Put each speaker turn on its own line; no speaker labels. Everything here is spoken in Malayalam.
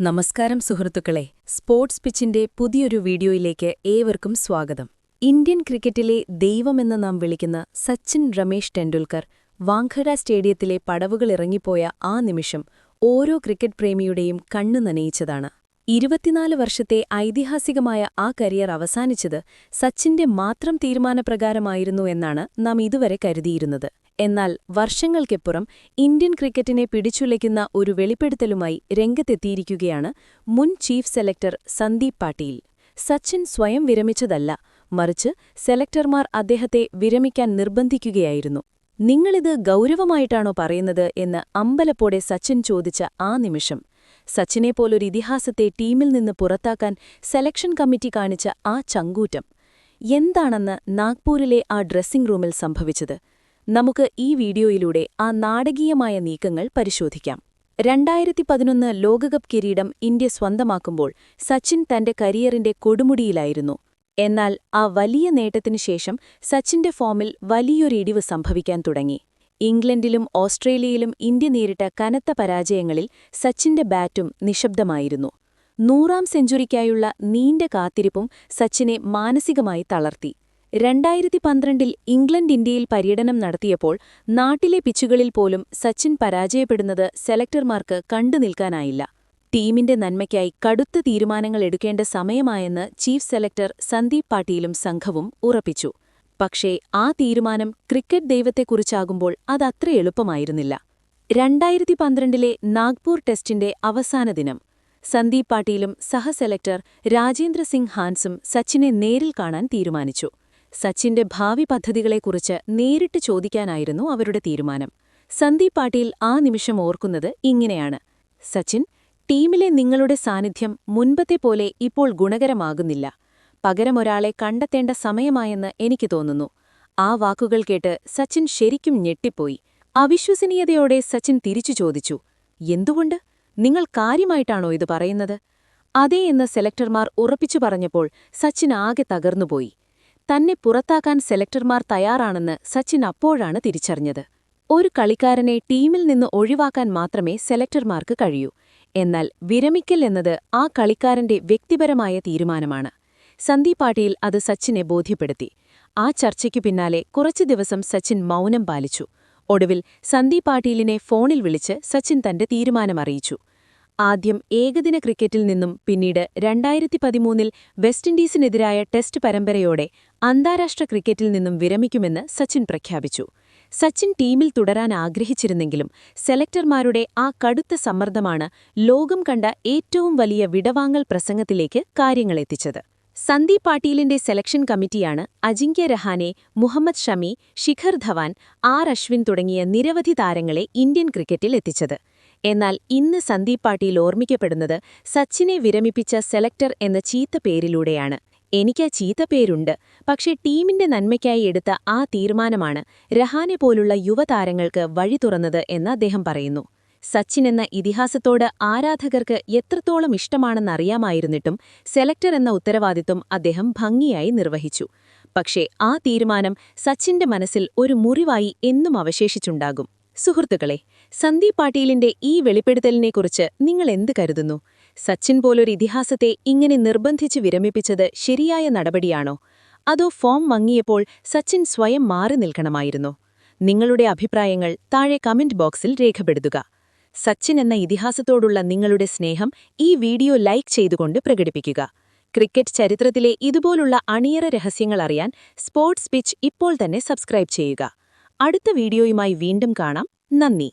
നമസ്കാരം സുഹൃത്തുക്കളെ, സ്പോർട്സ് പിച്ചിന്റെ പുതിയൊരു വീഡിയോയിലേക്ക് ഏവർക്കും സ്വാഗതം. ഇന്ത്യൻ ക്രിക്കറ്റിലെ ദൈവമെന്ന് നാം വിളിക്കുന്ന സച്ചിൻ രമേശ് ടെൻഡുൽക്കർ വാങ്കഡ സ്റ്റേഡിയത്തിലെ പടവുകളിറങ്ങിപ്പോയ ആ നിമിഷം ഓരോ ക്രിക്കറ്റ് പ്രേമിയുടെയും കണ്ണു നനയിച്ചതാണ്. 24 വർഷത്തെ ഐതിഹാസികമായ ആ കരിയർ അവസാനിച്ചത് സച്ചിന്റെ മാത്രം തീരുമാനപ്രകാരമായിരുന്നു എന്നാണ് നാം ഇതുവരെ കരുതിയിരുന്നത്. എന്നാൽ വർഷങ്ങൾക്കിപ്പുറം ഇന്ത്യൻ ക്രിക്കറ്റിനെ പിടിച്ചുലയ്ക്കുന്ന ഒരു വെളിപ്പെടുത്തലുമായി രംഗത്തെത്തിയിരിക്കുകയാണ് മുൻ ചീഫ് സെലക്ടർ സന്ദീപ് പാട്ടീൽ. സച്ചിൻ സ്വയം വിരമിച്ചതല്ല, മറിച്ച് സെലക്ടർമാർ അദ്ദേഹത്തെ വിരമിക്കാൻ നിർബന്ധിക്കുകയായിരുന്നു. നിങ്ങളിത് ഗൗരവമായിട്ടാണോ പറയുന്നത് എന്ന് അമ്പലപ്പോടെ സച്ചിൻ ചോദിച്ച ആ നിമിഷം, സച്ചിനെപ്പോലൊരു ഇതിഹാസത്തെ ടീമിൽ നിന്ന് പുറത്താക്കാൻ സെലക്ഷൻ കമ്മിറ്റി കാണിച്ച ആ ചങ്കൂറ്റം എന്താണെന്ന് നാഗ്പൂരിലെ ആ ഡ്രസ്സിംഗ് റൂമിൽ സംഭവിച്ചത്? നമുക്ക് ഈ വീഡിയോയിലൂടെ ആ നാടകീയമായ നീക്കങ്ങൾ പരിശോധിക്കാം. 2011 ലോകകപ്പ് കിരീടം ഇന്ത്യ സ്വന്തമാക്കുമ്പോൾ സച്ചിൻ തന്റെ കരിയറിന്റെ കൊടുമുടിയിലായിരുന്നു. എന്നാൽ ആ വലിയ നേട്ടത്തിനു ശേഷം സച്ചിന്റെ ഫോമിൽ വലിയൊരിടിവ് സംഭവിക്കാൻ തുടങ്ങി. ഇംഗ്ലണ്ടിലും ഓസ്ട്രേലിയയിലും ഇന്ത്യ നേരിട്ട കനത്ത പരാജയങ്ങളിൽ സച്ചിന്റെ ബാറ്റും നിശബ്ദമായിരുന്നു. 100ാം സെഞ്ചുറിക്കായുള്ള നീണ്ട കാത്തിരിപ്പും സച്ചിനെ മാനസികമായി തളർത്തി. 2012-ൽ ഇംഗ്ലണ്ട് ഇന്ത്യയിൽ പര്യടനം നടത്തിയപ്പോൾ നാട്ടിലെ പിച്ചുകളിൽ പോലും സച്ചിൻ പരാജയപ്പെടുന്നത് സെലക്ടർമാർക്ക് കണ്ടുനിൽക്കാനായില്ല. ടീമിന്റെ നന്മയ്ക്കായി കടുത്ത തീരുമാനങ്ങൾ എടുക്കേണ്ട സമയമായെന്ന് ചീഫ് സെലക്ടർ സന്ദീപ് പാട്ടീലും സംഘവും ഉറപ്പിച്ചു. പക്ഷേ ആ തീരുമാനം ക്രിക്കറ്റ് ദൈവത്തെക്കുറിച്ചാകുമ്പോൾ അതത്ര എളുപ്പമായിരുന്നില്ല. 2012-ലെ നാഗ്പൂർ ടെസ്റ്റിന്റെ അവസാന ദിനം സന്ദീപ് പാട്ടീലും സഹസെലക്ടർ രാജേന്ദ്ര സിംഗ് ഹാൻസും സച്ചിനെ നേരിൽ കാണാൻ തീരുമാനിച്ചു. സച്ചിന്റെ ഭാവി പദ്ധതികളെക്കുറിച്ച് നേരിട്ട് ചോദിക്കാനായിരുന്നു അവരുടെ തീരുമാനം. സന്ദീപ് പാട്ടീൽ ആ നിമിഷം ഓർക്കുന്നത് ഇങ്ങനെയാണ്: സച്ചിൻ, ടീമിലെ നിങ്ങളുടെ സാന്നിധ്യം മുൻപത്തെ പോലെ ഇപ്പോൾ ഗുണകരമാകുന്നില്ല. പകരമൊരാളെ കണ്ടെത്തേണ്ട സമയമായെന്ന് എനിക്ക് തോന്നുന്നു. ആ വാക്കുകൾ കേട്ട് സച്ചിൻ ശരിക്കും ഞെട്ടിപ്പോയി. അവിശ്വസനീയതയോടെ സച്ചിൻ തിരിച്ചു ചോദിച്ചു, എന്തുകൊണ്ട്? നിങ്ങൾ കാര്യമായിട്ടാണോ ഇത് പറയുന്നത്? അതേ എന്ന് സെലക്ടർമാർ ഉറപ്പിച്ചു പറഞ്ഞപ്പോൾ സച്ചിൻ ആകെ തകർന്നുപോയി. തന്നെ പുറത്താക്കാൻ സെലക്ടർമാർ തയ്യാറാണെന്ന് സച്ചിൻ അപ്പോഴാണ് തിരിച്ചറിഞ്ഞത്. ഒരു കളിക്കാരനെ ടീമിൽ നിന്ന് ഒഴിവാക്കാൻ മാത്രമേ സെലക്ടർമാർക്ക് കഴിയൂ. എന്നാൽ വിരമിക്കൽ എന്നത് ആ കളിക്കാരന്റെ വ്യക്തിപരമായ തീരുമാനമാണ്. സന്ദീപ് പാട്ടീൽ അത് സച്ചിനെ ബോധ്യപ്പെടുത്തി. ആ ചർച്ചയ്ക്കു പിന്നാലെ കുറച്ചു ദിവസം സച്ചിൻ മൗനം പാലിച്ചു. ഒടുവിൽ സന്ദീപ് പാട്ടീലിനെ ഫോണിൽ വിളിച്ച് സച്ചിൻ തന്റെ തീരുമാനമറിയിച്ചു. ആദ്യം ഏകദിന ക്രിക്കറ്റിൽ നിന്നും പിന്നീട് 2013-ൽ വെസ്റ്റ് ഇൻഡീസിനെതിരായ ടെസ്റ്റ് പരമ്പരയോടെ അന്താരാഷ്ട്ര ക്രിക്കറ്റിൽ നിന്നും വിരമിക്കുമെന്ന് സച്ചിൻ പ്രഖ്യാപിച്ചു. സച്ചിൻ ടീമിൽ തുടരാൻ ആഗ്രഹിച്ചിരുന്നെങ്കിലും സെലക്ടർമാരുടെ ആ കടുത്ത സമ്മർദ്ദമാണ് ലോകം കണ്ട ഏറ്റവും വലിയ വിടവാങ്ങൽ പ്രസംഗത്തിലേക്ക് കാര്യങ്ങളെത്തിച്ചത്. സന്ദീപ് പാട്ടീലിന്റെ സെലക്ഷൻ കമ്മിറ്റിയാണ് അജിങ്ക്യ രഹാനെ, മുഹമ്മദ് ഷമി, ശിഖർ ധവാൻ, അശ്വിൻ തുടങ്ങിയ നിരവധി താരങ്ങളെ ഇന്ത്യൻ ക്രിക്കറ്റിൽ എത്തിച്ചത്. എന്നാൽ ഇന്ന് സന്ദീപ് പാട്ടീൽ ഓർമ്മിക്കപ്പെടുന്നത് സച്ചിനെ വിരമിപ്പിച്ച സെലക്ടർ എന്ന ചീത്ത പേരിലൂടെയാണ്. എനിക്കാ ചീത്ത പേരുണ്ട്, പക്ഷേ ടീമിന്റെ നന്മയ്ക്കായി എടുത്ത ആ തീരുമാനമാണ് രഹാനെ പോലുള്ള യുവതാരങ്ങൾക്ക് വഴി തുറന്നത് എന്ന് അദ്ദേഹം പറയുന്നു. സച്ചിൻ എന്ന ഇതിഹാസത്തോട് ആരാധകർക്ക് എത്രത്തോളം ഇഷ്ടമാണെന്നറിയാമായിരുന്നിട്ടും സെലക്ടർ എന്ന ഉത്തരവാദിത്വം അദ്ദേഹം ഭംഗിയായി നിർവഹിച്ചു. പക്ഷേ ആ തീരുമാനം സച്ചിന്റെ മനസ്സിൽ ഒരു മുറിവായി എന്നും അവശേഷിച്ചുണ്ടാകും. സുഹൃത്തുക്കളെ, സന്ദീപ് പാട്ടീലിന്റെ ഈ വെളിപ്പെടുത്തലിനെക്കുറിച്ച് നിങ്ങൾ എന്ത് കരുതുന്നു? സച്ചിൻ പോലൊരു ഇതിഹാസത്തെ ഇങ്ങനെ നിർബന്ധിച്ച് വിരമിപ്പിച്ചത് ശരിയായ നടപടിയാണോ? അതോ ഫോം മങ്ങിയപ്പോൾ സച്ചിൻ സ്വയം മാറി നിൽക്കണമായിരുന്നോ? നിങ്ങളുടെ അഭിപ്രായങ്ങൾ താഴെ കമന്റ് ബോക്സിൽ രേഖപ്പെടുത്തുക. സച്ചിൻ എന്ന ഇതിഹാസത്തോടുള്ള നിങ്ങളുടെ സ്നേഹം ഈ വീഡിയോ ലൈക്ക് ചെയ്തുകൊണ്ട് പ്രകടിപ്പിക്കുക. ക്രിക്കറ്റ് ചരിത്രത്തിലെ ഇതുപോലുള്ള അണിയറ രഹസ്യങ്ങൾ അറിയാൻ സ്പോർട്സ് പിച്ച് ഇപ്പോൾ തന്നെ സബ്സ്ക്രൈബ് ചെയ്യുക. അടുത്ത വീഡിയോയുമായി വീണ്ടും കാണാം. നന്ദി.